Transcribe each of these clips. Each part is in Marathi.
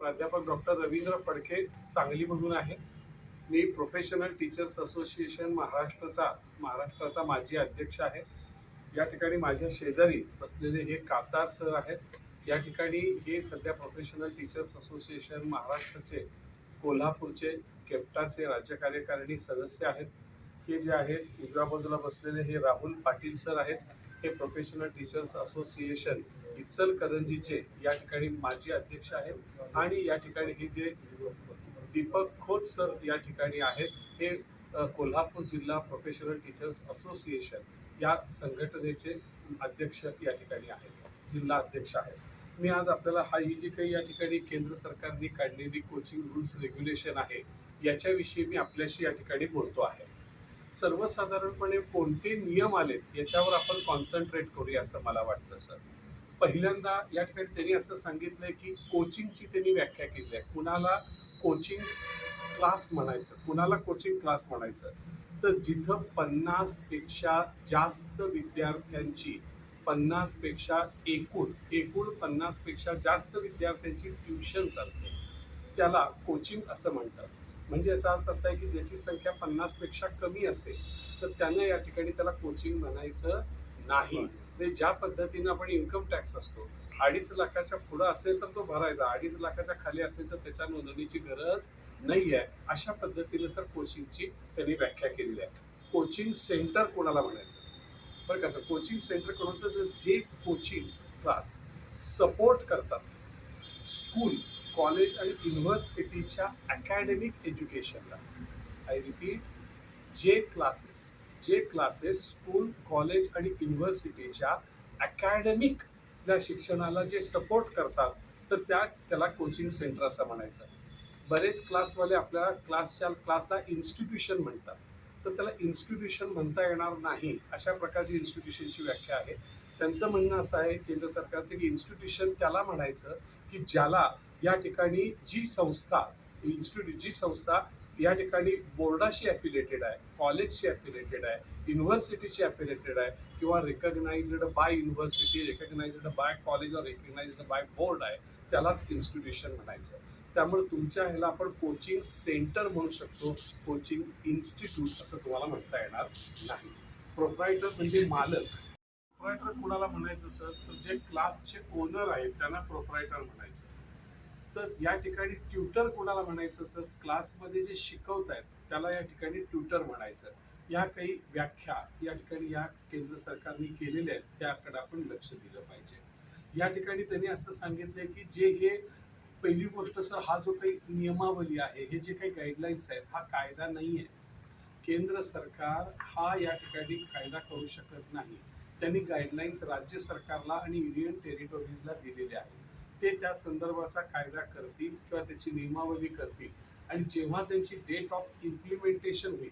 प्राध्यापक डॉक्टर रवींद्र फडके सांगलीमधून आहे. मी प्रोफेशनल टीचर्स असोसिएशन महाराष्ट्राचा माजी अध्यक्ष आहे. या ठिकाणी माझ्या शेजारी बसलेले हे कासार सर आहेत. या ठिकाणी हे सध्या प्रोफेशनल टीचर्स असोसिएशन महाराष्ट्राचे कोल्हापूरचे केप्टाचे राज्य कार्यकारिणी सदस्य आहेत. हे जे आहेत उजव्या बाजूला बसलेले हे राहुल पाटील सर आहेत. हे प्रोफेशनल टीचर्स असोसिएशन इचलकरंजीचे या ठिकाणी माजी अध्यक्ष आहेत. आणि या ठिकाणी हे जे दीपक खोत सर या ठिकाणी आहेत, हे कोल्हापूर जिल्हा प्रोफेशनल टीचर्स असोसिएशन या संघटनेचे अध्यक्ष या ठिकाणी आहेत, जिल्हा अध्यक्ष आहेत. मी आज आपल्याला ही जी काही या ठिकाणी केंद्र सरकारने काढलेली कोचिंग रूल्स रेग्युलेशन आहे याच्याविषयी मी आपल्याशी या ठिकाणी बोलतो आहे. सर्वसाधारणपणे कोणते नियम आलेत याच्यावर आपण कॉन्सन्ट्रेट करूया असं मला वाटतं सर. पहिल्यांदा या ठिकाणी त्यांनी असं सांगितलंय की कोचिंगची त्यांनी व्याख्या केली आहे. कुणाला कोचिंग क्लास म्हणायचं, कुणाला कोचिंग क्लास म्हणायचं, तर जिथं 50 पेक्षा जास्त विद्यार्थ्यांची 50 पेक्षा एकूण 50 पेक्षा जास्त विद्यार्थ्यांची ट्युशन चालते त्याला कोचिंग असं म्हणतात. म्हणजे याचा अर्थ असा आहे की ज्याची संख्या 50 पेक्षा कमी असेल तर त्यानं या ठिकाणी त्याला कोचिंग म्हणायचं नाही. ते ज्या पद्धतीनं आपण इन्कम टॅक्स असतो, 2.5 लाखाच्या पुढे असेल तर तो भरायचा, 2.5 लाखाच्या खाली असेल तर त्याच्या नोंदणीची गरज नाही आहे. अशा पद्धतीने सर कोचिंगची त्यांनी व्याख्या केलेली आहे. कोचिंग सेंटर कोणाला म्हणायचं बरं का सर. कोचिंग सेंटर कोणाचं, जे कोचिंग क्लास सपोर्ट करतात स्कूल, कॉलेज आणि युनिव्हर्सिटीच्या अकॅडमिक एज्युकेशनला. आय रिपीट, जे क्लासेस स्कूल, कॉलेज आणि युनिव्हर्सिटीच्या अकॅडमिक शिक्षणाला जे सपोर्ट करतात तर त्याला कोचिंग सेंटर असं म्हणायचं. बरेच क्लासवाले आपल्या क्लासला इन्स्टिट्यूशन म्हणतात, तर त्याला इन्स्टिट्यूशन म्हणता येणार नाही. अशा प्रकारची इन्स्टिट्यूशनची व्याख्या आहे. त्यांचं म्हणणं असं आहे केंद्र सरकारचं की इन्स्टिट्यूशन त्याला म्हणायचं की ज्याला या ठिकाणी जी संस्था या ठिकाणी बोर्डाशी ॲफिलिएटेड आहे, कॉलेजशी ॲफिलिएटेड आहे, युनिव्हर्सिटीशी ॲफिलिएटेड आहे किंवा recognised by university, recognised by college और रिकग्नाइज्ड बाय बोर्ड आहे, त्यालाच इन्स्टिट्यूशन म्हणायचं. त्यामुळे तुमच्या ह्याला आपण कोचिंग सेंटर म्हणू शकतो, कोचिंग इन्स्टिट्यूट असं तुम्हाला म्हणता येणार नाही. प्रोप्रायटर म्हणजे मालक. प्रोप्रायटर कुणाला म्हणायचं सर, तर जे क्लासचे ओनर आहेत त्यांना प्रोप्रायटर म्हणायचं. तर या ठिकाणी ट्युटर कोणाला म्हणायचं सर, क्लासमध्ये जे शिकवत आहेत त्याला या ठिकाणी ट्युटर म्हणायचं. या काही व्याख्या या ठिकाणी या केंद्र सरकारने केलेल्या आहेत, त्याकडे आपण लक्ष दिलं पाहिजे. या ठिकाणी त्यांनी असं सांगितलंय की हे पहिली गोष्ट सर, हा जो काही नियमावली आहे, हे जे काही गाईडलाईन्स आहेत, हा कायदा नाही आहे. केंद्र सरकार हा या ठिकाणी कायदा करू शकत नाही. त्यांनी गाईडलाईन्स राज्य सरकारला आणि युनियन टेरिटोरीजला दिलेले आहेत. ते त्या संदर्भाचा कायदा करतील किंवा त्याची नियमावली करतील. आणि जेव्हा त्यांची डेट ऑफ इम्प्लिमेंटेशन होईल,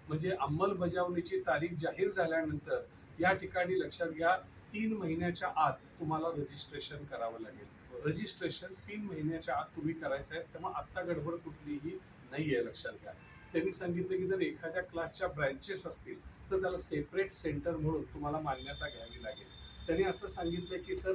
म्हणजे अंमलबजावणीची तारीख जाहीर झाल्यानंतर, या ठिकाणी लक्षात घ्या 3 महिन्याच्या आत तुम्हाला रजिस्ट्रेशन करावं लागेल. रजिस्ट्रेशन 3 महिन्याच्या आत तुम्ही करायचं आहे. त्यामुळे आत्ता गडबड कुठलीही नाही आहे, लक्षात घ्या. त्यांनी सांगितलं की जर एखाद्या क्लासच्या ब्रँचेस असतील तर त्याला सेपरेट सेंटर म्हणून तुम्हाला मान्यता घ्यावी लागेल. त्यांनी असं सांगितलं की सर,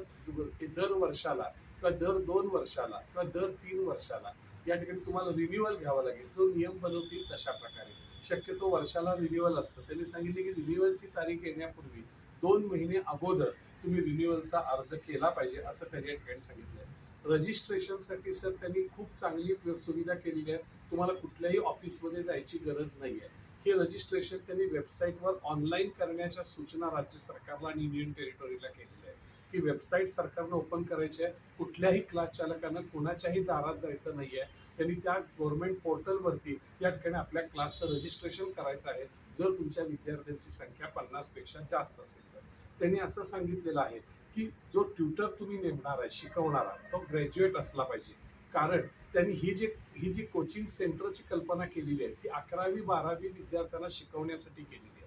दर वर्षाला किंवा दर 2 वर्षाला किंवा दर 3 वर्षाला या ठिकाणी तुम्हाला रिन्युअल घ्यावा लागेल. जो नियम बनवतील तशा प्रकारे, शक्यतो वर्षाला रिन्युअल असतं. त्यांनी सांगितले की रिन्युअलची तारीख येण्यापूर्वी 2 महिने अगोदर तुम्ही रिन्युअलचा अर्ज केला पाहिजे, असं त्यांनी या ठिकाणी सांगितलंय. रजिस्ट्रेशनसाठी सर त्यांनी खूप चांगली सुविधा केलेली आहे. तुम्हाला कुठल्याही ऑफिसमध्ये जायची गरज नाही आहे. हे रजिस्ट्रेशन त्यांनी वेबसाईटवर ऑनलाईन करण्याच्या सूचना राज्य सरकारला आणि युनियन टेरिटोरीला केलेल्या आहे की वेबसाईट सरकारनं ओपन करायची आहे. कुठल्याही क्लास चालकांना कोणाच्याही दारात जायचं नाही आहे. त्यांनी त्या गव्हर्नमेंट पोर्टलवरती या ठिकाणी आपल्या क्लासचं रजिस्ट्रेशन करायचं आहे, जर तुमच्या विद्यार्थ्यांची संख्या 50 पेक्षा जास्त असेल तर. त्यांनी असं सांगितलेलं आहे की जो ट्युटर तुम्ही नेमणार आहे, शिकवणारा, तो ग्रॅज्युएट असला पाहिजे. कारण त्यांनी ही जी कोचिंग सेंटरची कल्पना केलेली आहे ती 11वी 12वी विद्यार्थ्यांना शिकवण्यासाठी केलेली आहे.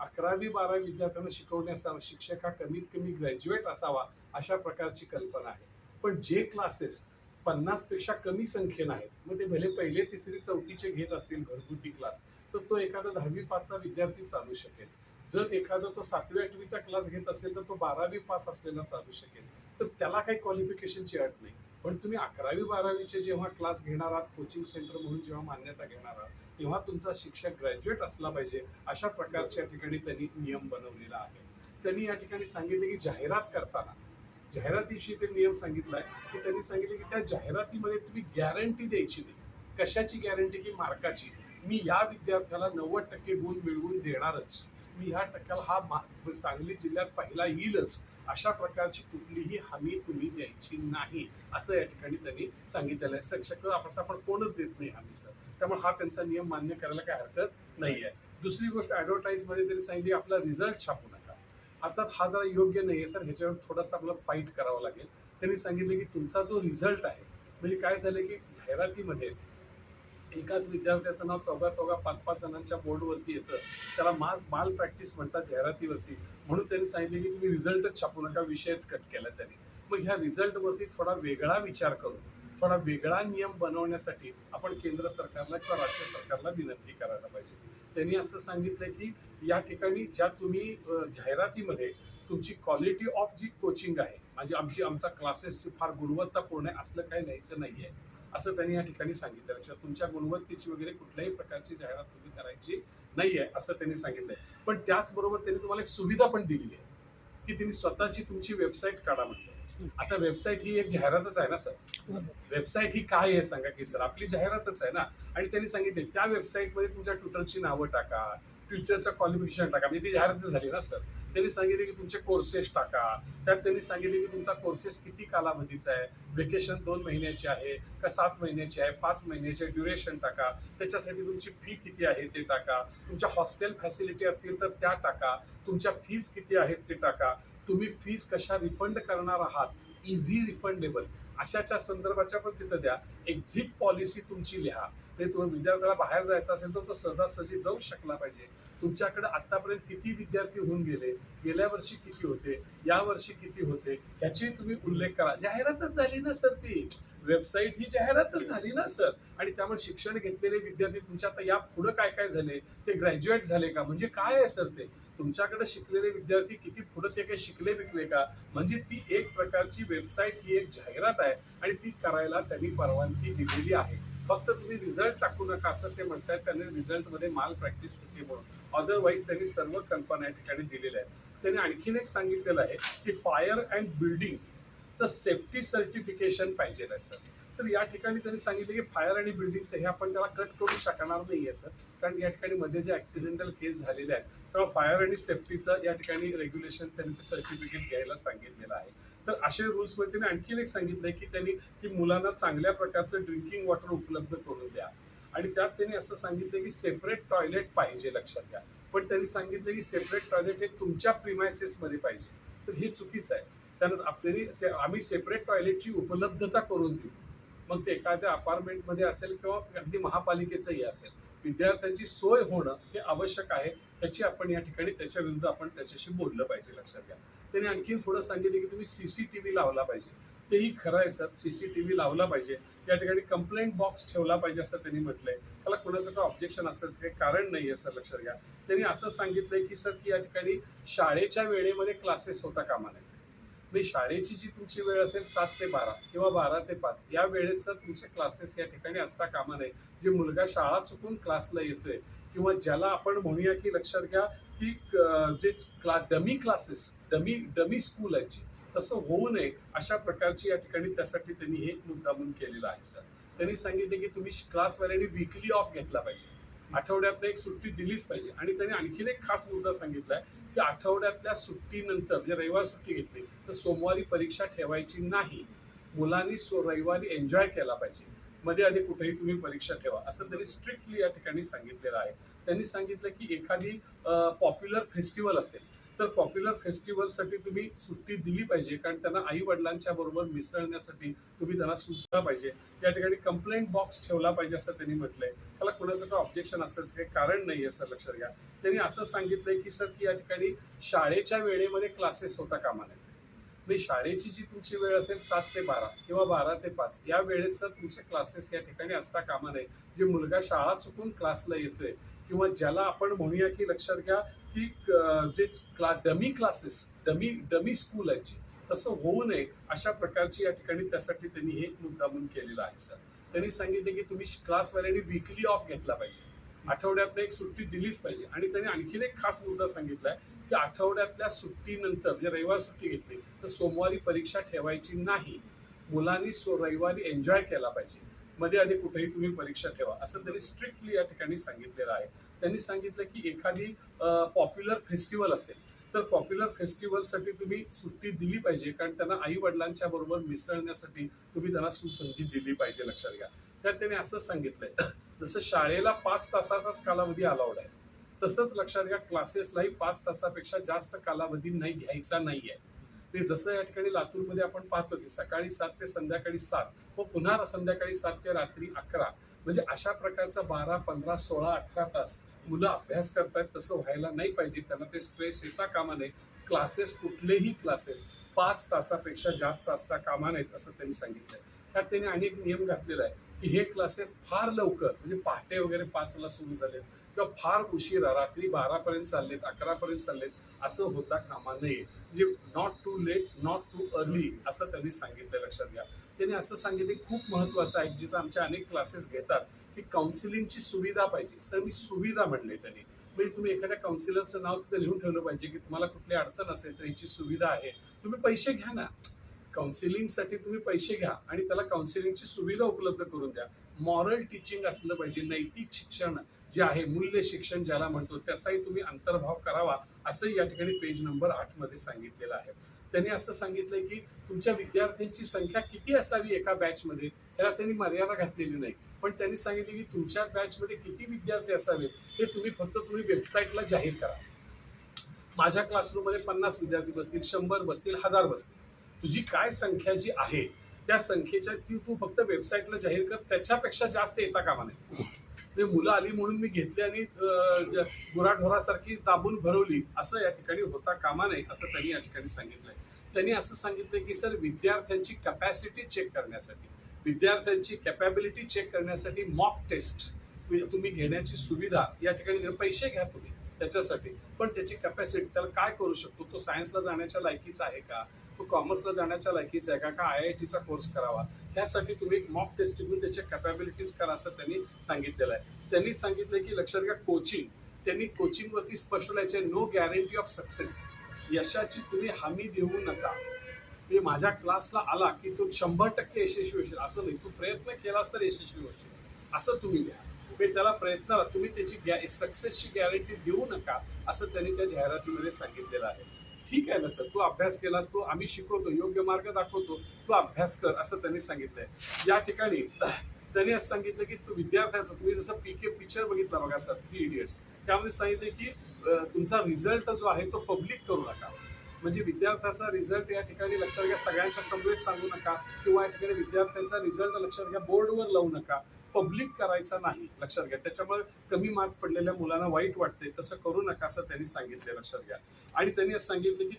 11वी 12वी विद्यार्थ्यांना शिकवण्याचा शिक्षक हा कमीत कमी ग्रॅज्युएट असावा, अशा प्रकारची कल्पना आहे. पण जे क्लासेस 50 पेक्षा कमी संख्येनं आहेत, मग ते भले 1ली 3री 4थीचे घेत असतील घरगुती क्लास, तर तो एखादा 10वी पासचा विद्यार्थी चालू शकेल. जर एखादा तो 7वी 8वीचा क्लास घेत असेल तर तो 12वी पास असलेला चालू शकेल. तर त्याला काही क्वालिफिकेशनची अट नाही. पण तुम्ही 11वी-12वीचे जेव्हा क्लास घेणार आहात, कोचिंग सेंटर म्हणून जेव्हा मान्यता घेणार आहात, तेव्हा तुमचा शिक्षक ग्रॅज्युएट असला पाहिजे, अशा प्रकारच्या ठिकाणी त्यांनी नियम बनवलेला आहे. त्यांनी या ठिकाणी सांगितले की जाहिरात करताना, जाहिरातीशी ते नियम सांगितलाय की त्यांनी सांगितले की त्या जाहिरातीमध्ये तुम्ही गॅरंटी द्यायची नाही. कशाची गॅरंटी? की मार्काची. मी या विद्यार्थ्याला 90% गुण मिळवून देणारच, मी ह्या टक्क्याला सांगली जिल्ह्यात पहिला येईलच, अशा प्रकारची कुठलीही हमी तुम्ही द्यायची नाही, असं या ठिकाणी त्यांनी सांगितलेलं आहे. शिक्षक आपण कोणच देत नाही हमी सर, त्यामुळे हा त्यांचा नियम मान्य करायला काही हरकत नाही आहे. दुसरी गोष्ट, ॲडव्हर्टाईजमध्ये त्यांनी सांगितली आपला रिझल्ट छापू नका. अर्थात हा जरा योग्य नाही आहे सर, ह्याच्यावर थोडंसं आपल्याला फाईट करावं लागेल. त्यांनी सांगितले की तुमचा जो रिझल्ट आहे, म्हणजे काय झालं की जाहिरातीमध्ये एकाच विद्यार्थ्याचं नाव चौघा 5-5 जणांच्या बोर्डवरती येतं, त्याला माल प्रॅक्टिस म्हणतात जाहिरातीवरती. म्हणून त्यांनी सांगितले की तुम्ही रिझल्टच छापू नका, विषयच कट केला त्यांनी. मग ह्या रिझल्टवरती थोडा वेगळा विचार करून थोडा वेगळा नियम बनवण्यासाठी आपण केंद्र सरकारला किंवा राज्य सरकारला विनंती करायला पाहिजे. त्यांनी असं सांगितलं की या ठिकाणी ज्या तुम्ही जाहिरातीमध्ये तुमची क्वालिटी ऑफ जी कोचिंग आहे, म्हणजे आमचा क्लासेसची फार गुणवत्तापूर्ण आहे असलं काही न्यायचं नाही आहे, असं त्यांनी या ठिकाणी सांगितलं. लक्षात, तुमच्या गुणवत्तेची वगैरे कुठल्याही प्रकारची जाहिरात तुम्ही करायची नाही आहे असं त्यांनी सांगितलंय. पण त्याचबरोबर त्यांनी तुम्हाला एक सुविधा पण दिलेली आहे की तुम्ही स्वतःची तुमची वेबसाईट काढा म्हणतो. आता वेबसाईट ही एक जाहिरातच आहे ना सर. वेबसाईट ही काय आहे सांगा की सर, आपली जाहिरातच आहे ना. आणि त्यांनी सांगितले त्या वेबसाईटमध्ये तुमच्या ट्विटरची नावं टाका, ट्विटरचं क्वालिफिकेशन टाका, म्हणजे ती जाहिरातच झाली ना सर. त्यांनी सांगितले की तुमचे कोर्सेस टाका, त्यात त्यांनी सांगितले की तुमचा कोर्सेस किती कालावधीचा आहे, वेकेशन 2 महिन्याची आहे का 7 महिन्याची आहे, 5 महिन्याची आहे, ड्युरेशन टाका, त्याच्यासाठी तुमची फी किती आहे ते टाका, तुमच्या हॉस्टेल फॅसिलिटी असतील तर त्या टाका, तुमच्या फीज किती आहेत ते टाका, तुम्ही फीज कशा रिफंड करणार आहात, इझी रिफंडेबल अशाच्या संदर्भाच्या पण तिथं द्या. एक्झिट पॉलिसी तुमची लिहा, म्हणजे तुम्ही विद्यार्थ्याला बाहेर जायचं असेल तर तो सहजासहजी जाऊ शकला पाहिजे. तुमच्याकडे आतापर्यंत किती विद्यार्थी होऊन गेले, गेल्या वर्षी किती होते, या वर्षी किती होते, याची तुम्ही उल्लेख करा. जाहिरातच झाली ना सर, ती वेबसाईट ही जाहिरातच झाली ना सर. आणि त्यामुळे शिक्षण घेतलेले विद्यार्थी तुमच्या आता या पुढे काय काय झाले, ते ग्रॅज्युएट झाले का, म्हणजे काय आहे सर ते तुमच्याकडे शिकलेले विद्यार्थी किती पुढे ते काही शिकले विकले का, म्हणजे ती एक प्रकारची वेबसाईट ही एक जाहिरात आहे आणि ती करायला त्यांनी परवानगी दिलेली आहे. फक्त तुम्ही रिझल्ट टाकू नका असं ते म्हणतात. त्यांनी रिझल्टमध्ये माल प्रॅक्टिस होती म्हणून, अदरवाईज त्यांनी सर्व कल्पना या ठिकाणी दिलेल्या आहेत. त्यांनी आणखीन एक सांगितलेलं आहे की फायर अँड बिल्डिंगचं सेफ्टी सर्टिफिकेशन पाहिजे आहे सर. तर या ठिकाणी त्यांनी सांगितले की फायर आणि बिल्डिंगचं हे आपण त्याला कट करू शकणार नाही आहे सर, कारण या ठिकाणी मध्ये जे ऍक्सिडेंटल केस झालेले आहेत तेव्हा फायर आणि सेफ्टीचं या ठिकाणी रेग्युलेशन त्यांनी ते सर्टिफिकेट घ्यायला सांगितलेलं आहे. तर असे रूल्समध्ये त्यांनी आणखीन एक सांगितलंय की त्यांनी की मुलांना चांगल्या प्रकारचं ड्रिंकिंग वॉटर उपलब्ध करून द्या. आणि त्यात त्यांनी असं सांगितलं की सेपरेट टॉयलेट पाहिजे, लक्षात घ्या. पण त्यांनी सांगितलं की सेपरेट टॉयलेट हे तुमच्या प्रिमायसेसमध्ये पाहिजे, तर हे चुकीचं आहे. त्यानंतर आम्ही सेपरेट टॉयलेटची उपलब्धता करून देऊ. मग ते एखाद्या अपार्टमेंटमध्ये असेल किंवा अगदी महापालिकेचंही असेल, विद्यार्थ्यांची सोय होणं हे आवश्यक आहे. त्याची आपण या ठिकाणी त्याच्या विरुद्ध आपण त्याच्याशी बोललं पाहिजे, लक्षात घ्या. त्यांनी आणखी थोडं सांगितलं की तुम्ही सीसीटीव्ही लावला पाहिजे. तेही खरं आहे सर, सीसीटीव्ही लावला पाहिजे. या ठिकाणी कंप्लेंट बॉक्स ठेवला पाहिजे असं त्यांनी म्हटलंय. त्याला कोणाचं काही ऑब्जेक्शन असायचं काही कारण नाही आहे सर, लक्षात घ्या. त्यांनी असं सांगितलंय की सर की या ठिकाणी शाळेच्या वेळेमध्ये क्लासेस होता कामा नये. म्हणजे शाळेची जी तुमची वेळ असेल 7 ते 12 किंवा 12 ते 5 या वेळेत सर तुमचे क्लासेस या ठिकाणी असता कामा नये. जे मुलगा शाळा चुकून क्लासला येतोय किंवा ज्याला आपण म्हणूया की लक्षात घ्या की जे डमी क्लासेस, डमी स्कूल आहे जी, तसं होऊ नये अशा प्रकारची या ठिकाणी त्यासाठी त्यांनी हे मुद्दामून केलेलं आहे सर. त्यांनी सांगितले की तुम्ही क्लासवाल्यांनी वीकली ऑफ घेतला पाहिजे, आठवड्यातनं एक सुट्टी दिलीच पाहिजे. आणि त्यांनी आणखीन एक खास मुद्दा सांगितलाय की आठवड्यातल्या सुट्टीनंतर म्हणजे रविवार सुट्टी घेतली तर सोमवारी परीक्षा ठेवायची नाही. मुलांनी रविवारी एन्जॉय केला पाहिजे, मध्ये आधी कुठेही तुम्ही परीक्षा ठेवा असं त्यांनी स्ट्रिक्टली या ठिकाणी सांगितलेलं आहे. त्यांनी सांगितलं की एखादी पॉप्युलर फेस्टिवल असेल तर पॉप्युलर फेस्टिवलसाठी तुम्ही सुट्टी दिली पाहिजे, कारण त्यांना आई वडिलांच्या बरोबर मिसळण्यासाठी तुम्ही त्यांना सुचला पाहिजे. या ठिकाणी कंप्लेंट बॉक्स ठेवला पाहिजे असं त्यांनी म्हटलंय. त्याला कोणाचं काही ऑब्जेक्शन असायचं काही कारण नाही आहे सर, लक्षात घ्या. त्यांनी असं सांगितलंय की सर की या ठिकाणी शाळेच्या वेळेमध्ये क्लासेस होता कामा नये. म्हणजे शाळेची जी तुमची वेळ असेल 7 ते 12 किंवा 12 ते 5 या वेळेत सर तुमचे क्लासेस या ठिकाणी असता कामा नये. जे मुलगा शाळा चुकून क्लासला येतोय किंवा ज्याला आपण म्हणूया की लक्षात घ्या की जे डमी क्लासेस, डमी स्कूल आहे जी, तसं होऊ नये अशा प्रकारची या ठिकाणी त्यासाठी त्यांनी हे मुद्दामून केलेलं आहे सर. त्यांनी सांगितले की तुम्ही क्लासवाल्यांनी वीकली ऑफ घेतला पाहिजे, आठवड्यातनं एक सुट्टी दिलीच पाहिजे. आणि त्यांनी आणखीन एक खास मुद्दा सांगितलाय की आठवड्यातल्या सुट्टीनंतर जे रविवार सुट्टी घेतली तर सोमवारी परीक्षा ठेवायची नाही. मुलांनी रविवारी एन्जॉय केला पाहिजे, मध्ये आधी कुठेही तुम्ही परीक्षा ठेवा असं त्यांनी स्ट्रिक्टली या ठिकाणी सांगितलेलं आहे. त्यांनी सांगितलं की एखादी पॉप्युलर फेस्टिवल असेल तर पॉप्युलर फेस्टिवलसाठी तुम्ही सुट्टी दिली पाहिजे, कारण त्यांना आई वडिलांच्या बरोबर मिसळण्यासाठी तुम्ही त्यांना सुसंधी दिली पाहिजे, लक्षात घ्या. त्यात त्यांनी असं सांगितलंय जसं शाळेला 5 तासाचाच कालावधी अलाउड आहे तसंच लक्षात घ्या क्लासेसलाही 5 तासापेक्षा जास्त कालावधी नाही घ्यायचा नाहीये. ते जसं या ठिकाणी लातूरमध्ये आपण पाहतो की सकाळी 7 ते संध्याकाळी 7 व पुन्हा संध्याकाळी 7 ते रात्री 11, म्हणजे अशा प्रकारचा 12, 15, 16, 18 तास मुलं अभ्यास करतायत तसं व्हायला नाही पाहिजे. त्यांना ते स्ट्रेस येता कामा नये. क्लासेस कुठलेही क्लासेस 5 तासापेक्षा जास्त असता कामा नयेत असं त्यांनी सांगितलंय. त्यात त्यांनी अनेक नियम घातलेला आहे की हे क्लासेस फार लवकर म्हणजे पहाटे वगैरे 5ला सुरू झालेत किंवा फार उशिरा रात्री 12 पर्यंत चाललेत, 11 पर्यंत चाललेत असं होता कामा नये. म्हणजे not too late, not too early असं त्यांनी सांगितलं, लक्षात घ्या. त्यांनी असं सांगितलं खूप महत्वाचं आहे जिथं आमच्या अनेक क्लासेस घेतात की काउन्सिलिंगची सुविधा पाहिजे. सर मी सुविधा म्हणले त्यांनी, म्हणजे तुम्ही एखाद्या काउन्सिलरचं नाव तिथं लिहून ठेवलं पाहिजे की तुम्हाला कुठली अडचण असेल तर याची सुविधा आहे, तुम्ही पैसे घ्या ना. काउन्सिलिंगसाठी तुम्ही पैसे घ्या आणि त्याला काउन्सिलिंगची सुविधा उपलब्ध करून द्या. मॉरल टीचिंग असलं पाहिजे, नैतिक शिक्षण जे आहे, मूल्य शिक्षण ज्याला म्हणतो त्याचाही तुम्ही अंतर्भाव करावा असं या ठिकाणी पेज नंबर 8 मध्ये सांगितलेलं आहे. त्यांनी असं सांगितलंय की तुमच्या विद्यार्थ्यांची संख्या किती असावी एका बॅचमध्ये, त्याला त्यांनी मर्यादा घातलेली नाही, पण त्यांनी सांगितले की तुमच्या बॅचमध्ये किती विद्यार्थी असावेत हे तुम्ही वेबसाईटला जाहीर करा. माझ्या क्लासरूममध्ये 50 विद्यार्थी बसतील, 100 बसतील, 1000 बसतील, तुझी काय संख्या जी आहे त्या संख्येच्या ती तू फक्त वेबसाईटला जाहीर कर, त्याच्यापेक्षा जास्त येता कामा नये. मुलं आली म्हणून मी घेतली आणि गुराढोरासारखी दाबून भरवली असं या ठिकाणी होता कामा नये असं त्यांनी या ठिकाणी सांगितलंय. त्यांनी असं सांगितलंय की सर विद्यार्थ्यांची कॅपॅसिटी चेक करण्यासाठी, विद्यार्थ्यांची कॅपॅबिलिटी चेक करण्यासाठी मॉक टेस्ट तुम्ही घेण्याची सुविधा या ठिकाणी, पैसे घ्या तुम्ही त्याच्यासाठी, पण त्याची कॅपॅसिटी त्याला काय करू शकतो, तो सायन्सला जाण्याच्या लायकीचा आहे का, तो कॉमर्सला जाण्याच्या लायकीचा आहे का IITचा कोर्स करावा, त्यासाठी तुम्ही एक मॉक टेस्ट घेऊन त्याच्या कॅपॅबिलिटीज करा असं त्यांनी सांगितलेलं आहे. त्यांनी सांगितलं की लक्षात घ्या कोचिंग, त्यांनी कोचिंगवरती स्पष्ट लिहायचे नो गॅरंटी ऑफ सक्सेस, यशाची तुम्ही हमी देऊ नका. म्हणजे माझ्या क्लासला आला की तो 100% यशस्वी होशील असं नाही, तू प्रयत्न केलास तर यशस्वी होशील असं तुम्ही घ्या. त्याला प्रयत्न तुम्ही त्याची सक्सेसची गॅरंटी देऊ नका असं त्यांनी त्या जाहिरातीमध्ये सांगितलेलं आहे. ठीक आहे ना सर, तू अभ्यास केलास, तू आम्ही शिकवतो, योग्य मार्ग दाखवतो, तू अभ्यास कर असं त्यांनी सांगितलंय. या ठिकाणी त्यांनी असं सांगितलं की तू विद्यार्थ्यांचा, तुम्ही जसं PK पिक्चर बघितला बघा सर, 3 इडियट्स, त्यामध्ये सांगितलं की तुमचा रिझल्ट जो आहे तो पब्लिक करू नका. म्हणजे विद्यार्थ्याचा रिझल्ट या ठिकाणी लक्षात घ्या सगळ्यांच्या समवेत सांगू नका, किंवा या ठिकाणी विद्यार्थ्यांचा रिझल्ट लक्षात घ्या बोर्डवर लावू नका, पब्लिक करायचा नाही, लक्षात घ्या. त्याच्यामुळे कमी मार्क पडलेल्या मुलांना वाईट वाटते, तसं करू नका असं त्यांनी सांगितलं, लक्षात घ्या. आणि त्यांनी असं सांगितलं की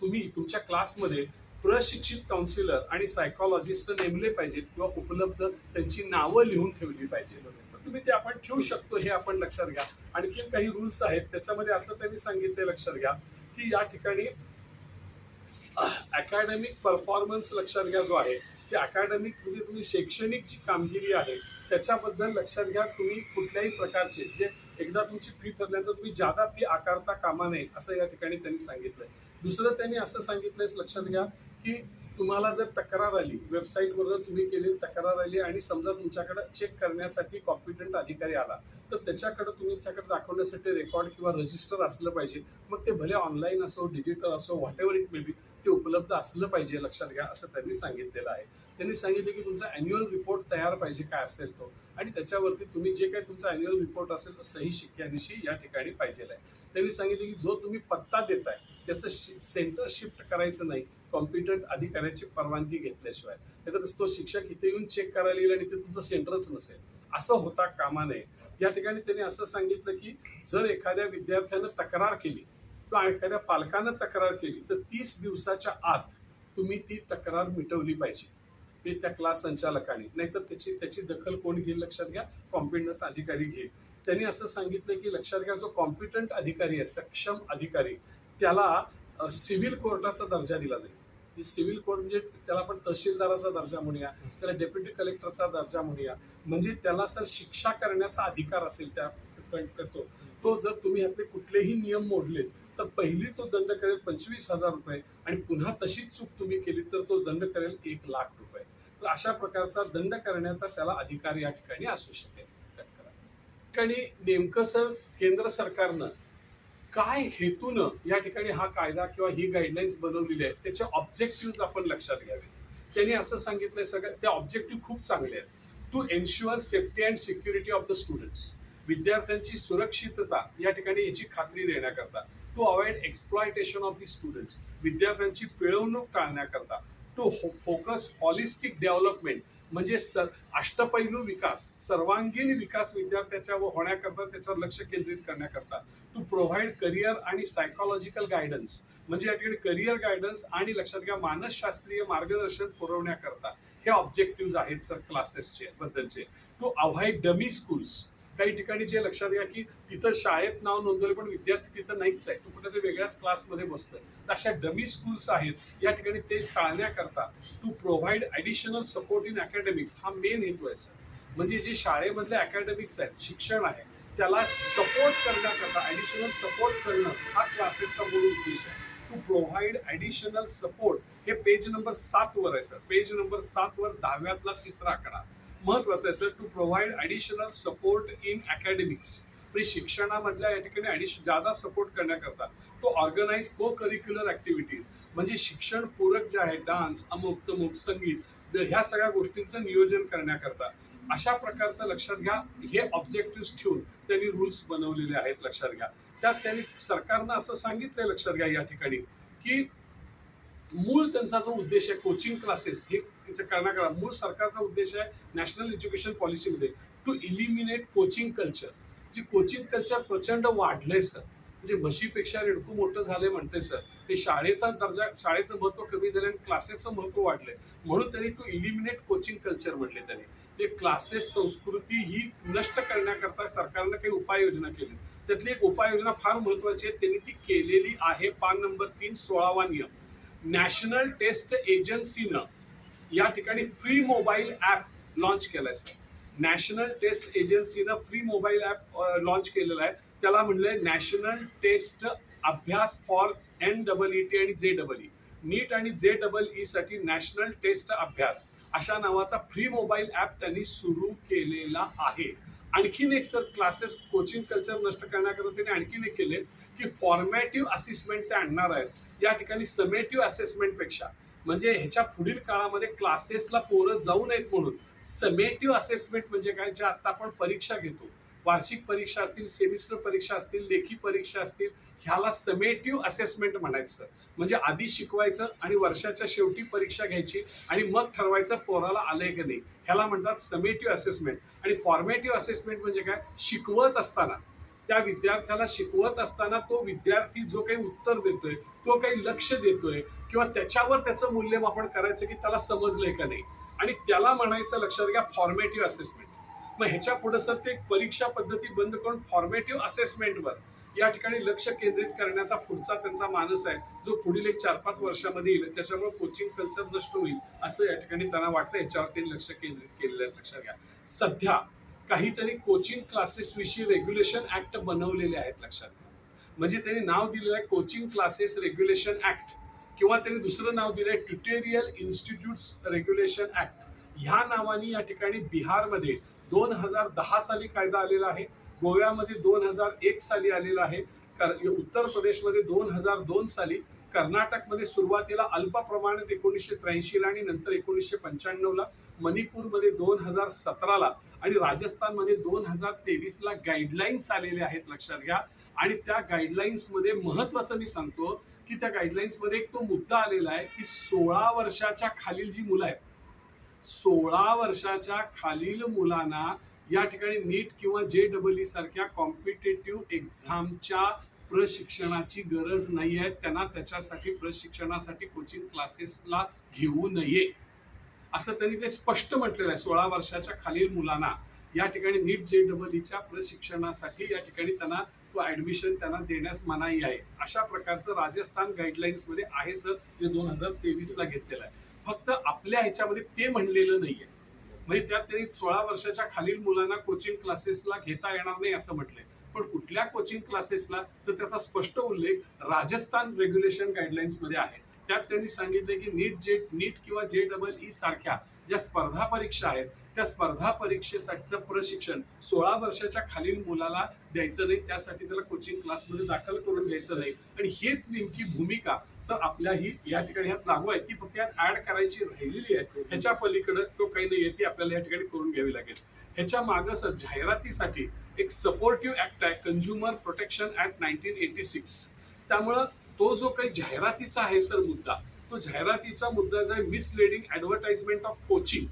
तुम्ही तुमच्या क्लासमध्ये प्रशिक्षित काउन्सिलर आणि सायकॉलॉजिस्ट नेमले पाहिजेत किंवा उपलब्ध त्यांची नावं लिहून ठेवली पाहिजे. तुम्ही ते आपण ठेवू शकतो हे आपण लक्षात घ्या. आणखी काही रूल्स आहेत त्याच्यामध्ये असं त्यांनी सांगितले, लक्षात घ्या की या ठिकाणी अकॅडमिक परफॉर्मन्स लक्षात घ्या जो आहे की अकॅडमिक म्हणजे तुम्ही शैक्षणिक जी कामगिरी आहे त्याच्याबद्दल लक्षात घ्या. तुम्ही कुठल्याही प्रकारचे जे एकदा तुमची फी ठरल्यानंतर तुम्ही जादा फी आकारता कामा नये असं या ठिकाणी त्यांनी सांगितलंय. दुसरं त्यांनी असं सांगितलंय, लक्षात घ्या की तुम्हाला जर तक्रार आली, वेबसाईटवर जर तुम्ही केलेली तक्रार आली आणि समजा तुमच्याकडे चेक करण्यासाठी कॉम्पिटंट अधिकारी आला तर त्याच्याकडे तुमच्याकडे दाखवण्यासाठी रेकॉर्ड किंवा रजिस्टर असलं पाहिजे. मग ते भले ऑनलाईन असो, डिजिटल असो, what ever it may be, ते उपलब्ध असलं पाहिजे, लक्षात घ्या असं त्यांनी सांगितलेलं आहे. त्यांनी सांगितलं की तुमचा अॅन्युअल रिपोर्ट तयार पाहिजे काय असेल तो, आणि त्याच्यावरती तुम्ही जे काही तुमचा अॅन्युअल रिपोर्ट असेल तो सही शिक्क्यानिशी या ठिकाणी पाहिजे आहे. त्यांनी सांगितलं की जो तुम्ही पत्ता देताय त्याचं सेंटर शिफ्ट करायचं नाही कॉम्पिटंट अधिकाऱ्याची परवानगी घेतल्याशिवाय. नाहीतर तो शिक्षक इथे येऊन चेक करायला येईल आणि ते तुमचं सेंटरच नसेल, असं होता कामा नये. या ठिकाणी त्यांनी असं सांगितलं की जर एखाद्या विद्यार्थ्यानं तक्रार केली किंवा एखाद्या पालकानं तक्रार केली तर 30 दिवसाच्या आत तुम्ही ती तक्रार मिटवली पाहिजे, ते त्या क्लास संचालकाने, नाहीतर त्याची दखल कोण घेईल, लक्षात घ्या, कॉम्पिटंट अधिकारी घेईल. त्यांनी असं सांगितलं की लक्षात घ्या जो कॉम्पिटंट अधिकारी आहे, सक्षम अधिकारी, त्याला सिव्हिल कोर्टाचा दर्जा दिला जाईल. सिव्हिल कोर्ट म्हणजे त्याला आपण तहसीलदाराचा दर्जा म्हणूया, त्याला डेप्युटी कलेक्टरचा दर्जा म्हणूया, म्हणजे त्याला सर शिक्षा करण्याचा अधिकार असेल त्या करतो. तो जर तुम्ही ह्यातले कुठलेही नियम मोडले तर पहिली तो दंड करेल 25,000 रुपये आणि पुन्हा तशीच चूक तुम्ही केली तर तो दंड करेल 1,00,000 रुपये. तर अशा प्रकारचा दंड करण्याचा त्याला अधिकार या ठिकाणी असू शकेल. ठिकाणी नेमकं सर केंद्र सरकारनं काय हेतूनं या ठिकाणी हा कायदा किंवा ही गाईडलाईन्स बनवलेली आहे त्याचे ऑब्जेक्टिव्ह आपण लक्षात घ्यावे. त्यांनी असं सांगितलंय सगळं त्या ऑब्जेक्टिव्ह खूप चांगले आहेत. To ensure safety and security of the students, विद्यार्थ्यांची सुरक्षितता या ठिकाणी याची खात्री देण्याकरता. To avoid exploitation of the students, विद्यार्थ्यांची पिळवणूक टाळण्याकरता. टू फोकस हॉलिस्टिक डेव्हलपमेंट, म्हणजे अष्टपैलू विकास, सर्वांगीण विकास विद्यार्थ्याच्या होण्याकरता त्याच्यावर लक्ष केंद्रित करण्याकरता. टू प्रोव्हाइड करिअर आणि सायकोलॉजिकल गायडन्स, म्हणजे या ठिकाणी करिअर गायडन्स आणि लक्षात घ्या मानसशास्त्रीय मार्गदर्शन पुरवण्याकरता हे ऑब्जेक्टिव्ह आहेत सर क्लासेसचे बद्दलचे. टू अवॉइड डमी स्कूल्स, काही ठिकाणी जे लक्षात घ्या की तिथं शाळेत नाव नोंदवले पण विद्यार्थी तिथं नाहीच आहे, तो कुठेतरी वेगळ्याच क्लासमध्ये बसतोय, अशा डमी स्कूल्स आहेत या ठिकाणी ते टाळण्याकरता. To provide additional support in academics, हा मेन हेतू आहे सर. म्हणजे जे शाळेमधले अकॅडमिक्स आहेत, शिक्षण आहे, त्याला सपोर्ट करण्याकरता ॲडिशनल सपोर्ट करणं हा क्लासेसचा मूळ उद्देश आहे. टू प्रोव्हाइड ॲडिशनल सपोर्ट, हे पेज नंबर 7 वर आहे सर. पेज नंबर 7 वर 10व्यातला तिसरा आकडा महत्वाचं आहे sir. To provide additional support in academics, म्हणजे शिक्षणामधल्या या ठिकाणी ज्यादा सपोर्ट करण्याकरता. To organise co curricular activities, म्हणजे शिक्षण पूरक जे आहे डान्स, अमुक तमुक, संगीत, ह्या सगळ्या गोष्टींचं नियोजन करण्याकरता. अशा प्रकारचं लक्षात घ्या हे ऑब्जेक्टिव्ह ठेवून त्यांनी रूल्स बनवलेले आहेत लक्षात घ्या. त्यात त्यांनी सरकारनं असं सांगितलंय लक्षात घ्या या ठिकाणी की मूळ त्यांचा जो उद्देश आहे कोचिंग क्लासेस हे करण्याकरता मूळ सरकारचा उद्देश आहे नॅशनल एज्युकेशन पॉलिसीमध्ये टू इलिमिनेट कोचिंग कल्चर. जे कोचिंग कल्चर प्रचंड वाढलंय सर, म्हणजे म्हशीपेक्षा रेडकू मोठं झालंय म्हणते सर. ते शाळेचा दर्जा, शाळेचं महत्व कमी झालं आणि क्लासेसचं महत्व वाढलंय, म्हणून त्यांनी टू इलिमिनेट कोचिंग कल्चर म्हटले. त्यांनी ते क्लासेस संस्कृती ही नष्ट करण्याकरता सरकारनं काही उपाययोजना केली. त्यातली एक उपाययोजना फार महत्वाची आहे, त्यांनी ती केलेली आहे. पान नंबर 3 16वा नियम. नॅशनल टेस्ट एजन्सीनं या ठिकाणी फ्री मोबाईल ऍप लॉन्च केलाय सर. नॅशनल टेस्ट एजन्सीनं फ्री मोबाईल ऍप लॉन्च केलेला आहे. त्याला म्हणलंय National Test Abhyas for NEET आणि JEE. नीट आणि JEE साठी नॅशनल टेस्ट अभ्यास अशा नावाचा फ्री मोबाईल ऍप त्यांनी सुरू केलेला आहे. आणखीन एक सर क्लासेस कोचिंग कल्चर नष्ट करण्याकरता त्यांनी आणखीन एक केले की फॉर्मॅटिव्ह असेसमेंट ते आणणार आहेत. या ठिकाणी समेटिव्ह असेसमेंट पेक्षा, म्हणजे ह्याच्या पुढील काळामध्ये क्लासेसला पोरं जाऊ नयेत म्हणून समेटिव्ह असेसमेंट म्हणजे काय, जे आता आपण परीक्षा घेतो, वार्षिक परीक्षा असतील, सेमिस्टर परीक्षा असतील, लेखी परीक्षा असतील, ह्याला समेटिव्ह असेसमेंट म्हणायचं. म्हणजे आधी शिकवायचं आणि वर्षाच्या शेवटी परीक्षा घ्यायची आणि मग ठरवायचं पोराला आलंय की नाही, ह्याला म्हणतात समेटिव्ह असेसमेंट. आणि फॉर्मेटिव्ह असेसमेंट म्हणजे काय, शिकवत असताना त्या विद्यार्थ्याला शिकवत असताना तो विद्यार्थी जो काही उत्तर देतोय, तो काही लक्ष देतोय किंवा त्याच्यावर त्याचं मूल्यमापन करायचं की त्याला समजलंय का नाही, आणि त्याला म्हणायचं लक्षात घ्या फॉर्मेटिव्ह असेसमेंट. मग ह्याच्या पुढे सर ते परीक्षा पद्धती बंद करून फॉर्मेटिव्ह असेसमेंटवर या ठिकाणी लक्ष केंद्रित करण्याचा पुढचा त्यांचा मानस आहे, जो पुढील 1-4-5 वर्षामध्ये येईल. त्याच्यामुळे कोचिंग कल्चर नष्ट होईल असं या ठिकाणी त्यांना वाटतं. याच्यावर त्यांनी लक्ष केंद्रित केलेलं आहे लक्षात घ्या. सध्या काहीतरी कोचिंग क्लासेस विषयी रेग्युलेशन ऍक्ट बनवलेले आहेत लक्षात घ्या. म्हणजे त्यांनी नाव दिलेलं आहे कोचिंग क्लासेस रेग्युलेशन ऍक्ट, किंवा त्यांनी दुसरं नाव दिलंय ट्युटोरियल इन्स्टिट्यूट्स रेग्युलेशन ऍक्ट. ह्या नावाने या ठिकाणी बिहारमध्ये 2010 साली कायदा आलेला आहे, गोव्यामध्ये 2001 साली आलेला आहे, उत्तर प्रदेशमध्ये 2002 साली, कर्नाटकमध्ये सुरुवातीला अल्प प्रमाणात 1983 ला आणि नंतर 1995 ला, मणिपूरमध्ये 2017 ला आणि राजस्थानमध्ये 2023 ला गाईडलाईन्स आलेले आहेत लक्षात घ्या. आणि त्या गाईडलाईन्स मध्ये महत्वाचं मी सांगतो की त्या गाईडलाईन्स मध्ये एक तो मुद्दा आलेला आहे की 16 वर्षाच्या खालील जी मुलं आहेत, 16 वर्षाच्या खालील मुलांना या ठिकाणी नीट किंवा JEE सारख्या कॉम्पिटेटिव्ह एक्झामच्या प्रशिक्षणाची गरज नाही आहे. त्यांना त्याच्यासाठी प्रशिक्षणासाठी कोचिंग क्लासेसला घेऊ नये असं त्यांनी ते स्पष्ट म्हटलेलं आहे. 16 वर्षाच्या खालील मुलांना या ठिकाणी नीट JEEच्या प्रशिक्षणासाठी या ठिकाणी त्यांना तो ऍडमिशन त्यांना देण्यास मनाई आहे. अशा प्रकारचं राजस्थान गाईडलाईन्स मध्ये आहे सर, जे 2023ला घेतलेलं आहे. फक्त आपल्या ह्याच्यामध्ये ते म्हणलेलं नाहीये. म्हणजे त्यात त्यांनी 16 वर्षाच्या खालील मुलांना कोचिंग क्लासेसला घेता येणार नाही असं म्हटलंय. पण कुठल्या कोचिंग क्लासेसला, तर त्याचा स्पष्ट उल्लेख राजस्थान रेग्युलेशन गाईडलाईन्स मध्ये आहे. त्यात त्यांनी सांगितले की नीट किंवा JEE सारख्या ज्या स्पर्धा परीक्षा आहेत, त्या स्पर्धा परीक्षेसाठीचं प्रशिक्षण 16 वर्षाच्या खालील मुलाला द्यायचं नाही, त्यासाठी त्याला कोचिंग क्लासमध्ये दाखल करून घ्यायचं नाही. आणि हेच नेमकी भूमिका सर आपल्याही या ठिकाणी ह्यात लागू आहे, ती फक्त यात ऍड करायची राहिलेली आहे. ह्याच्या पलीकडे तो काही नाही, ती आपल्याला या ठिकाणी करून घ्यावी लागेल. ह्याच्या मागं सर जाहिरातीसाठी एक सपोर्टिव्ह ऍक्ट आहे, कंझ्युमर प्रोटेक्शन ऍक्ट 1986. त्यामुळं तो जो काही जाहिरातीचा आहे सर मुद्दा, तो जाहिरातीचा मुद्दा जो आहे मिसलिडिंग ऍडव्हर्टाइजमेंट ऑफ कोचिंग,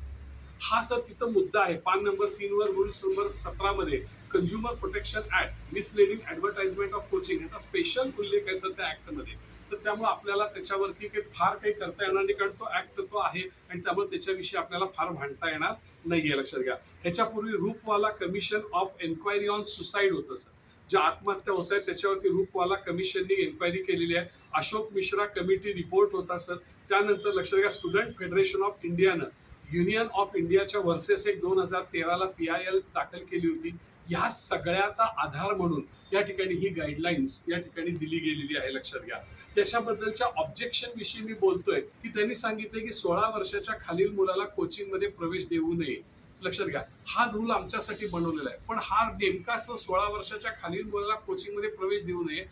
हा सर तिथं मुद्दा आहे. पान नंबर 3 वर रूल्स नंबर 17 मध्ये consumer protection act misleading advertisement of coaching ह्याचा स्पेशल उल्लेख आहे सर त्या ऍक्ट मध्ये. तर त्यामुळे आपल्याला त्याच्यावरती काही फार काही करता येणार नाही, कारण तो ऍक्ट तो आहे आणि त्यामुळे त्याच्याविषयी आपल्याला फार भांडता येणार नाहीये. लक्षात घ्या. ह्याच्यापूर्वी Rupanwal commission of enquiry on suicide होतं सर. ज्या आत्महत्या होत आहेत त्याच्यावरती रूपवाला कमिशननी एन्क्वायरी केलेली आहे. अशोक मिश्रा कमिटी रिपोर्ट होता सर. त्यानंतर लक्षात घ्या, स्टुडंट फेडरेशन ऑफ इंडियानं युनियन ऑफ इंडियाच्या वर्सेस 2013ला PIL दाखल केली होती. ह्या सगळ्याचा आधार म्हणून या ठिकाणी ही गाईडलाईन्स या ठिकाणी दिली गेलेली आहे. लक्षात घ्या. त्याच्याबद्दलच्या ऑब्जेक्शन विषयी मी बोलतोय की त्यांनी सांगितले की 16 वर्षाच्या खालील मुलाला कोचिंग मध्ये प्रवेश देऊ नये. लक्षात घ्या, हा रूल आमच्यासाठी बनवलेला आहे, पण हा नेमका 16 वर्षाच्या खालील मुलाला कोचिंग मध्ये प्रवेश देऊ नये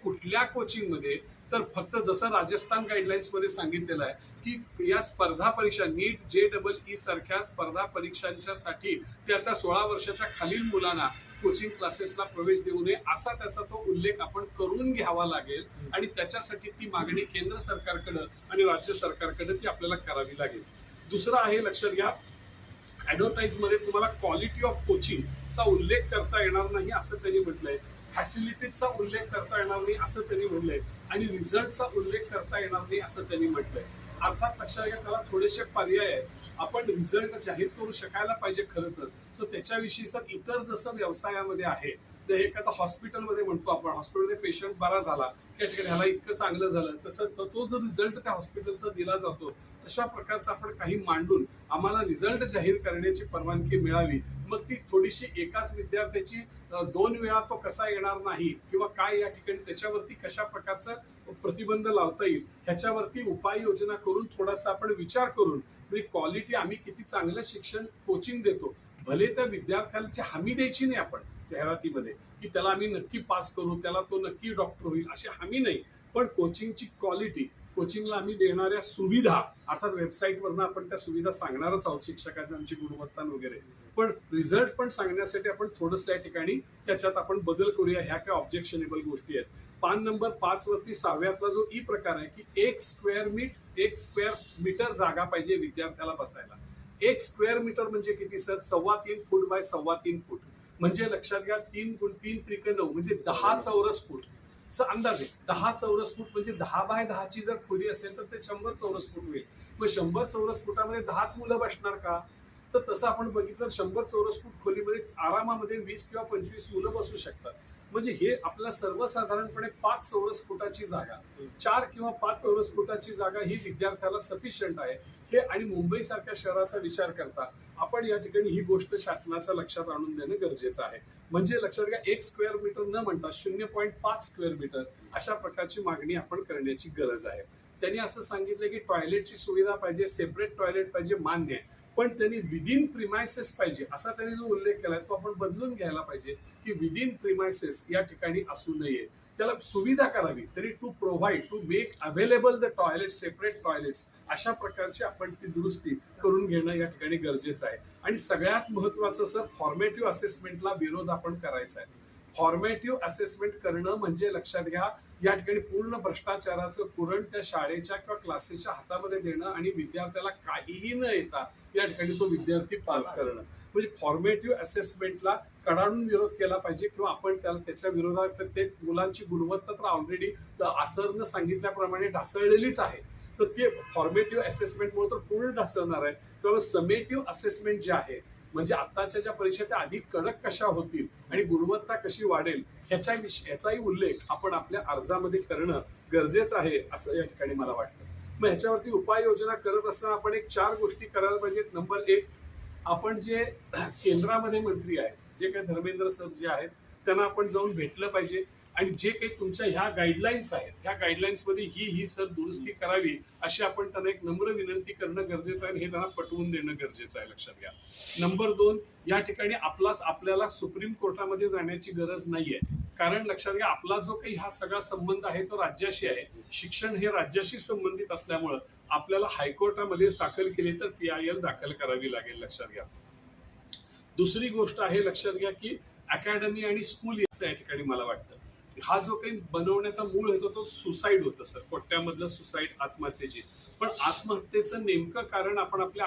कुठल्या कोचिंग मध्ये, तर फक्त जसं राजस्थान गाईडलाईन्स मध्ये सांगितलेलं आहे की या स्पर्धा परीक्षा नीट JEE सारख्या स्पर्धा परीक्षांच्यासाठी त्याचा 16 वर्षाच्या खालील मुलांना कोचिंग क्लासेसला प्रवेश देऊ नये असा त्याचा तो उल्लेख आपण करून घ्यावा लागेल. आणि त्याच्यासाठी ती मागणी केंद्र सरकारकडे आणि राज्य सरकारकडे ती आपल्याला करावी लागेल. दुसरं आहे, लक्षात घ्या, ऍडव्हर्टाइज मध्ये तुम्हाला क्वालिटी ऑफ कोचिंगचा उल्लेख करता येणार नाही असं त्यांनी म्हटलंय. फॅसिलिटीजचा उल्लेख करता येणार नाही असं त्यांनी म्हटलंय आणि रिझल्टचा उल्लेख करता येणार नाही असं त्यांनी म्हटलंय. अर्थात लक्षात घ्या, त्याला थोडेसे पर्याय आहेत. आपण रिझल्ट जाहीर करू शकायला पाहिजे खरं तर त्याच्याविषयी सर इतर जसं व्यवसायामध्ये आहे, जर एखादा हॉस्पिटलमध्ये म्हणतो आपण, हॉस्पिटलमध्ये पेशंट बरा झाला, त्या ठिकाणी ह्याला इतकं चांगलं झालं, तसं तो जो रिझल्ट त्या हॉस्पिटलचा दिला जातो तशा प्रकारचं आपण काही मांडून आम्हाला रिझल्ट जाहीर करण्याची परवानगी मिळावी. मग ती थोडीशी एकाच विद्यार्थ्याची 2 वेळा तो कसा येणार नाही किंवा काय या ठिकाणी त्याच्यावरती कशा प्रकारचं प्रतिबंध लावता येईल ह्याच्यावरती उपाययोजना करून थोडासा आपण विचार करून क्वालिटी, आम्ही किती चांगलं शिक्षण कोचिंग देतो, भले त्या विद्यार्थ्याची हमी द्यायची नाही आपण जाहिरातीमध्ये की त्याला आम्ही नक्की पास करू, त्याला तो नक्की डॉक्टर होईल अशी हमी नाही, पण कोचिंगची क्वालिटी, कोचिंगला आम्ही देणाऱ्या सुविधा, अर्थात वेबसाईटवरनं आपण त्या सुविधा सांगणारच आहोत, शिक्षकांची गुणवत्ता वगैरे, पण रिझल्ट पण सांगण्यासाठी आपण थोडंसं या ठिकाणी त्याच्यात आपण बदल करूया. ह्या काय ऑब्जेक्शनेबल गोष्टी आहेत. पान नंबर 5 वरती 6व्यातला जो ई प्रकार आहे की 1 स्क्वेअर मीटर जागा पाहिजे विद्यार्थ्याला बसायला. 1 स्क्वेअर मीटर म्हणजे किती सर? 3.25 फूट बाय 3.25 फूट. म्हणजे लक्षात घ्या, 3 × 3 = 9 म्हणजे 10 चौरस फूट अंदाज आहे. 10 चौरस फूट म्हणजे 10 बाय 10 ची जर खोली असेल तर ते 100 चौरस फूट होईल. मग 100 चौरस फुटामध्ये 10च मुलं बसणार का? तर तसं आपण बघितलं 100 चौरस फूट खोलीमध्ये आरामामध्ये 20 किंवा 25 मुलं बसू शकतात. म्हणजे हे आपल्याला सर्वसाधारणपणे 5 चौरस फुटाची जागा, 4 किंवा 5 चौरस फुटाची जागा ही विद्यार्थ्याला सफिशियंट आहे. हे आणि मुंबई सारख्या शहराचा विचार करता आपण या ठिकाणी ही गोष्ट शासनाच्या लक्षात आणून देणं गरजेचं आहे. म्हणजे लक्षात घ्या, 1 स्क्वेअर मीटर न म्हणता 0.5 स्क्वेअर मीटर अशा प्रकारची मागणी आपण करण्याची गरज आहे. त्यांनी असं सांगितलं की टॉयलेटची सुविधा पाहिजे, सेपरेट टॉयलेट पाहिजे, मान्य आहे, पण त्यांनी विदिन प्रिमायसेस पाहिजे असा त्यांनी जो उल्लेख केलाय तो आपण बदलून घ्यायला पाहिजे की विदिन प्रिमायसेस या ठिकाणी असू नये, त्याला सुविधा करावी. तरी to provide, to make available the toilet, separate toilets, अशा प्रकारची आपण ती दुरुस्ती करून घेणं या ठिकाणी गरजेचं आहे. आणि सगळ्यात महत्वाचं सर, फॉर्मेटिव्ह असेसमेंटला विरोध आपण करायचा आहे. फॉर्मेटिव्ह असेसमेंट करणं म्हणजे लक्षात घ्या, या ठिकाणी पूर्ण भ्रष्टाचाराचं कुरण त्या शाळेच्या किंवा क्लासेसच्या हातामध्ये देणं आणि विद्यार्थ्याला काहीही न येता या ठिकाणी तो विद्यार्थी पास करणं. म्हणजे फॉर्मेटिव्ह असेसमेंटला कडाडून विरोध केला पाहिजे किंवा आपण त्याच्या विरोधात प्रत्येक मुलांची गुणवत्ता तर ऑलरेडी आसरनं सांगितल्याप्रमाणे ढासळलेलीच आहे, तर ते फॉर्मेटिव्ह असेसमेंटमुळे तर पूर्ण ढासळणार आहे. तेव्हा समेटिव्ह असेसमेंट जे आहे, म्हणजे आताच्या ज्या परीक्षा त्या अधिक कडक कशा होतील आणि गुणवत्ता कशी वाढेल याचाही उल्लेख आपण आपल्या अर्जामध्ये करणं गरजेचं आहे असं या ठिकाणी मला वाटतं. मग ह्याच्यावरती उपाययोजना करत असताना आपण एक 4 गोष्टी करायला पाहिजेत. नंबर 1, आपण जे केंद्रामध्ये मंत्री आहेत, जे काही धर्मेंद्र सर जे आहेत, त्यांना आपण जाऊन भेटलं पाहिजे आणि जे काही तुमच्या ह्या गाईडलाईन्स आहेत, ह्या गाईडलाईन्स मध्ये ही सर दुरुस्ती करावी अशी आपण त्यांना एक नम्र विनंती करणं गरजेचं आहे आणि हे त्यांना पटवून देणं गरजेचं आहे. लक्षात घ्या. नंबर 2, या ठिकाणी आपल्याला सुप्रीम कोर्टामध्ये जाण्याची गरज नाहीये. कारण लक्षात घ्या, आपला जो काही हा सगळा संबंध आहे तो राज्याशी आहे. शिक्षण हे राज्याशी संबंधित असल्यामुळं आपल्याला हायकोर्टामध्येच दाखल केले तर PIL दाखल करावी लागेल. लक्षात घ्या. दुसरी गोष्ट आहे, लक्षात घ्या की अकॅडमी आणि स्कूल याचं या ठिकाणी मला वाटतं हा जो काही बनवण्याचा मूळ होतो तो सुसाईड होतं सर, कोट्यामधलं सुसाईड, आत्महत्येची. पण आत्महत्येचं नेमकं कारण आपण आपल्या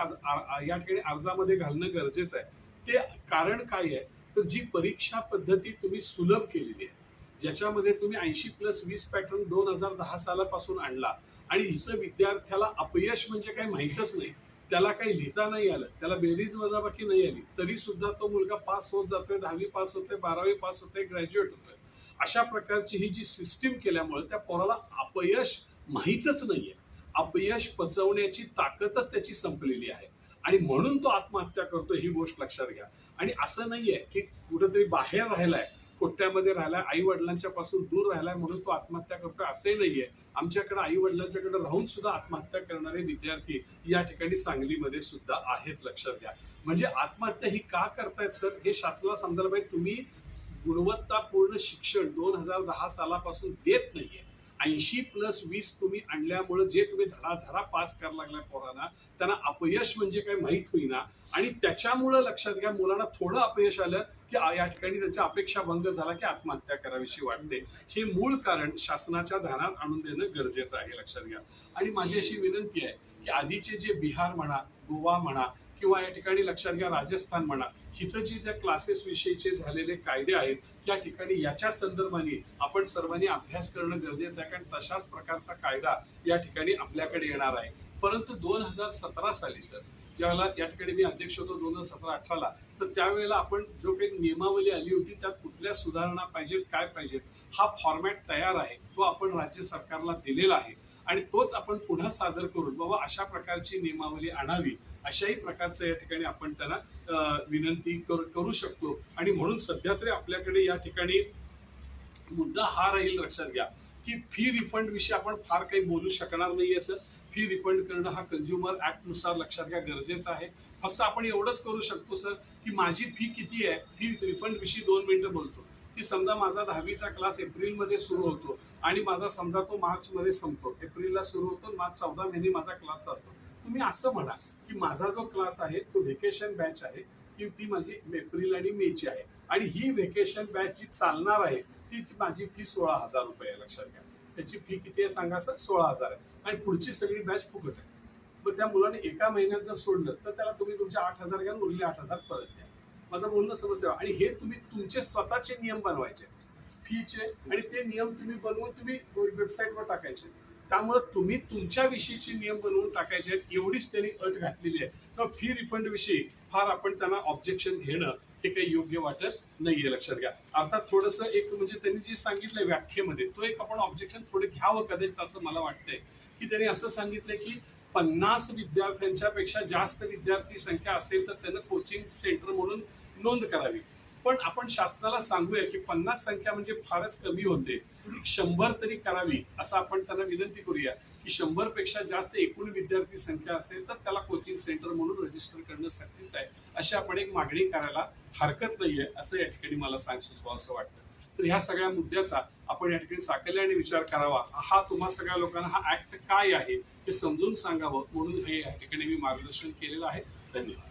या ठिकाणी अर्जामध्ये घालणं गरजेचं आहे. ते कारण काय आहे तर जी परीक्षा पद्धती तुम्ही सुलभ केलेली आहे, ज्याच्यामध्ये तुम्ही 80+20 पॅटर्न 2010 सालापासून आणला आणि इथं विद्यार्थ्याला अपयश म्हणजे काही माहीतच नाही, त्याला काही लिहिता नाही आलं, त्याला बेरीज वजाबाकी नाही आली, तरी सुद्धा तो मुलगा पास होत जातोय, 10वी पास होतोय, 12वी पास होतोय, ग्रॅज्युएट होतोय. अशा प्रकारची ही जी सिस्टीम केल्यामुळे त्या पोराला अपयश माहीतच नाहीये. अपयश पचवण्याची ताकदच त्याची संपलेली आहे आणि म्हणून तो आत्महत्या करतो, ही गोष्ट लक्षात घ्या. आणि असं नाहीये की कुठेतरी बाहेर राहिलाय, कोट्यामध्ये राहिलाय, आई वडिलांच्या पासून दूर राहिलाय म्हणून तो आत्महत्या करतोय, असंही नाहीये. आमच्याकडे आई वडिलांच्याकडे राहून सुद्धा आत्महत्या करणारे विद्यार्थी या ठिकाणी सांगलीमध्ये सुद्धा आहेत. लक्षात घ्या. म्हणजे आत्महत्या ही का करतायत सर, हे शासनाला समजायला पाहिजे. तुम्ही गुणवत्तापूर्ण शिक्षण 2010 सालापासून देत नाहीये. 80+20 तुम्ही आणल्यामुळे जे तुम्ही धडाधडा पास करायला लागलाय पोरांना, त्यांना अपयश म्हणजे काय माहित होईना आणि त्याच्यामुळे लक्षात घ्या, मुलांना थोडं अपयश आलं की या ठिकाणी त्यांच्या अपेक्षा भंग झाला की आत्महत्या करावीशी वाटते. हे मूळ कारण शासनाच्या ध्यानात आणून देणं गरजेचं आहे. लक्षात घ्या. आणि माझी अशी विनंती आहे की आधीचे जे बिहार म्हणा, गोवा म्हणा किंवा या ठिकाणी लक्षात घ्या राजस्थान म्हणा, इथं जे ज्या क्लासेस विषयीचे झालेले कायदे आहेत या ठिकाणी याच्या संदर्भाने आपण सर्वांनी अभ्यास करणं गरजेचं आहे. कारण तशाच प्रकारचा कायदा या ठिकाणी आपल्याकडे येणार आहे. परंतु 2017 साली सर, ज्यावेळेला या ठिकाणी मी अध्यक्ष होतो 2017-18ला, तर त्यावेळेला आपण जो काही नियमावली आली होती त्यात कुठल्या सुधारणा पाहिजेत, काय पाहिजेत, हा फॉर्मॅट तयार आहे. तो आपण राज्य सरकारला दिलेला आहे आणि तोच आपण पुन्हा सादर करून बाबा अशा प्रकारची नियमावली आणावी, अशाही प्रकारचं या ठिकाणी आपण त्यांना विनंती करू शकतो. आणि म्हणून सध्या तरी आपल्याकडे या ठिकाणी मुद्दा हा राहील. लक्षात घ्या की फी रिफंड विषयी आपण फार काही बोलू शकणार नाहीये सर. फी रिफंड करणं हा कंझ्युमर ऍक्ट नुसार लक्षात घ्या गरजेचं आहे. फक्त आपण एवढंच करू शकतो सर की माझी फी किती आहे, फी रिफंड विषयी 2 मिनिटं बोलतो. की समजा माझा 10वीचा क्लास एप्रिलमध्ये सुरू होतो आणि माझा समजा तो मार्चमध्ये संपतो. एप्रिलला सुरू होतो, मार्च 14 महिने माझा क्लास चालतो. तुम्ही असं म्हणा की माझा जो क्लास आहे तो व्हेकेशन बॅच आहे, की ती माझी एप्रिल आणि मेची आहे आणि ही व्हेकेशन बॅच जी चालणार आहे ती माझी फी 16,000 रुपये आहे. लक्षात घ्या. त्याची फी किती आहे सांगा सर, 16,000 आहे आणि पुढची सगळी बॅच फुकट आहे. मग त्या मुलाने एका महिन्यात जर सोडलं तर त्याला तुम्ही तुमचे 8,000 घ्या, उरले 8,000 परत द्या. माझं बोलणं समजतं. आणि हे तुम्ही तुमचे स्वतःचे नियम बनवायचे फीचे आणि ते नियम तुम्ही बनवून तुम्ही वेबसाईटवर टाकायचे. त्यामुळे तुम्ही तुमच्या विषयीचे नियम बनवून टाकायचे आहेत, एवढीच त्यांनी अट घातलेली आहे. तर फी रिफंड विषयी फार आपण त्यांना ऑब्जेक्शन घेणं हे काही योग्य वाटत नाहीये. लक्षात घ्या. अर्थात थोडंसं एक म्हणजे त्यांनी जे सांगितलंय व्याख्येमध्ये तो एक आपण ऑब्जेक्शन थोडं घ्यावं कदाचित असं मला वाटतंय. की त्यांनी असं सांगितलंय की 50 विद्यार्थ्यांच्या पेक्षा जास्त विद्यार्थी संख्या असेल तर त्यांना कोचिंग सेंटर म्हणून नोंद करावी. पण आपण शासनाला सांगूया की 50 संख्या म्हणजे फारच कमी होते, 100 तरी करावी असं आपण त्यांना विनंती करूया की 100 पेक्षा जास्त एकूण विद्यार्थी संख्या असेल तर त्याला कोचिंग सेंटर म्हणून रजिस्टर करणं सक्तीचं आहे. अशी आपण एक मागणी करायला हरकत नाहीये असं या ठिकाणी मला सुचवावं असं वाटतं. तर ह्या सगळ्या मुद्द्याचा आपण या ठिकाणी साकल्याने विचार करावा. हा तुम्हा सगळ्या लोकांना हा ऍक्ट काय आहे हे समजून सांगावं म्हणून हे या ठिकाणी मी मार्गदर्शन केलेलं आहे. धन्यवाद.